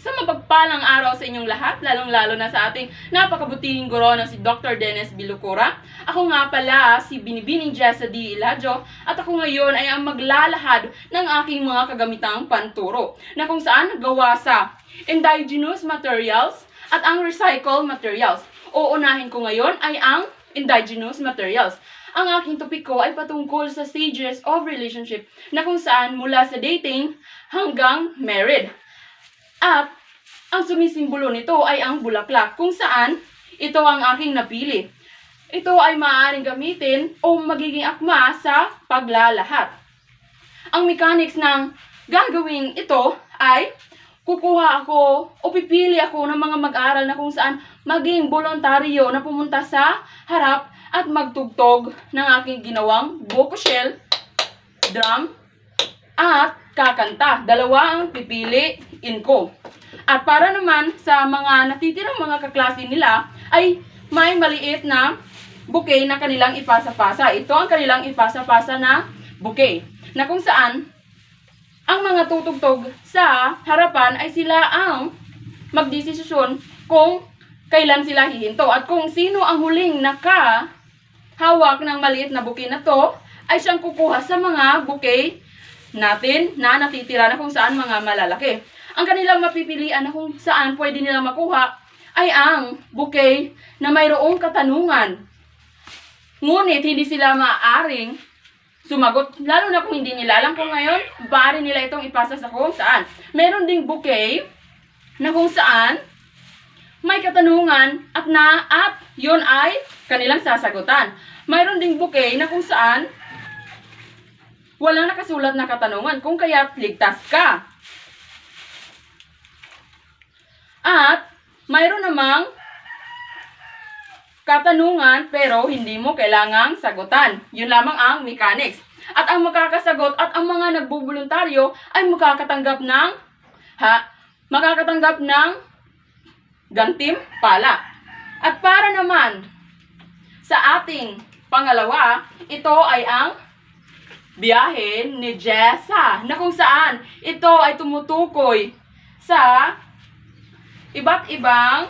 Sa mapagpalang araw sa inyong lahat, lalong-lalo na sa ating napakabutihing guro na si Dr. Dennis Bilucura. Ako nga pala si Binibining Jessa D. Iladio at ako ngayon ay ang maglalahad ng aking mga kagamitang panturo na kung saan gawa sa indigenous materials at ang recycled materials. Uunahin ko ngayon ay ang indigenous materials. Ang aking topiko ay patungkol sa stages of relationship na kung saan mula sa dating hanggang married. At ang sumisimbolo nito ay ang bulaklak kung saan ito ang aking napili. Ito ay maaaring gamitin o magiging akma sa paglalahat. Ang mechanics ng gagawing ito ay kukuha ako o pipili ako ng mga mag-aaral na kung saan maging voluntaryo na pumunta sa harap at magtugtog ng aking ginawang buko shell, drum, at kakanta. Dalawa ang pipiliin ko. At para naman sa mga natitirang mga kaklase nila ay may maliit na bouquet na kanilang ipasa-pasa. Ito ang kanilang ipasa-pasa na bouquet. Na kung saan ang mga tutugtog sa harapan ay sila ang magdesisyon kung kailan sila hihinto. At kung sino ang huling nakahawak ng maliit na bouquet na to ay siyang kukuha sa mga bouquet natin na natitira na kung saan mga malalaki. Ang kanilang mapipilian na kung saan pwede nilang makuha ay ang bouquet na mayroong katanungan. Ngunit hindi sila maaaring sumagot, lalo na kung hindi nila alam kung ngayon, bari nila itong ipasa sa kung saan. Meron ding bouquet na kung saan may katanungan at yun ay kanilang sasagutan. Mayroon ding bouquet na kung saan walang nakasulat na katanungan kung kaya't ligtas ka. At mayroon namang katanungan pero hindi mo kailangang sagutan. Yun lamang ang mechanics. At ang makakasagot at ang mga nagboboluntaryo ay makakatanggap ng gantimpala. At para naman sa ating pangalawa, ito ay ang biyahe ni Jessa na kung saan ito ay tumutukoy sa iba't ibang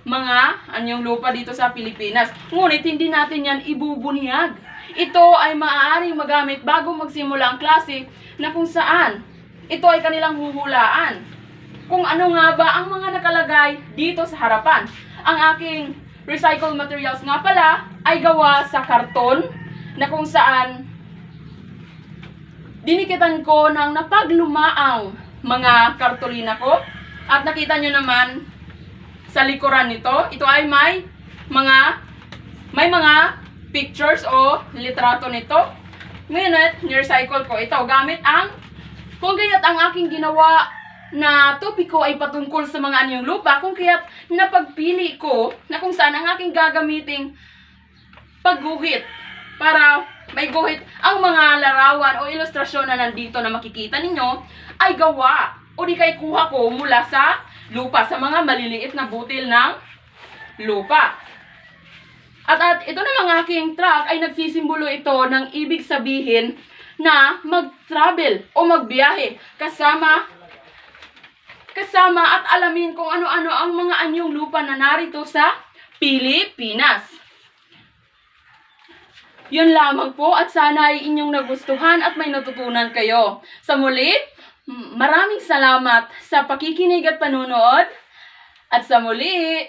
mga anyong lupa dito sa Pilipinas. Ngunit hindi natin yan ibubunyag. Ito ay maaaring magamit bago magsimula ang klase na kung saan ito ay kanilang huhulaan. Kung ano nga ba ang mga nakalagay dito sa harapan. Ang aking recycled materials nga pala ay gawa sa karton na kung saan dinikitan ko ng napaglumaang mga kartolina ko. At nakita nyo naman sa likuran nito, ito ay may mga pictures o litrato nito. Ngunit, ni-recycle ko ito gamit kung kaya't ang aking ginawa na topiko ay patungkol sa mga anyong lupa, kung kaya't napagpili ko na kung saan ang aking gagamiting pagguhit para may guhit ang mga larawan o ilustrasyon na nandito na makikita ninyo ay gawa o di kay kuha ko mula sa lupa, sa mga maliliit na butil ng lupa. At ito namang aking truck ay nagsisimbolo ito ng ibig sabihin na mag-travel o magbiyahe kasama at alamin kung ano-ano ang mga anyong lupa na narito sa Pilipinas. Yun lamang po at sana ay inyong nagustuhan at may natutunan kayo. Sa muli, maraming salamat sa pakikinig at panunood. At sa muli,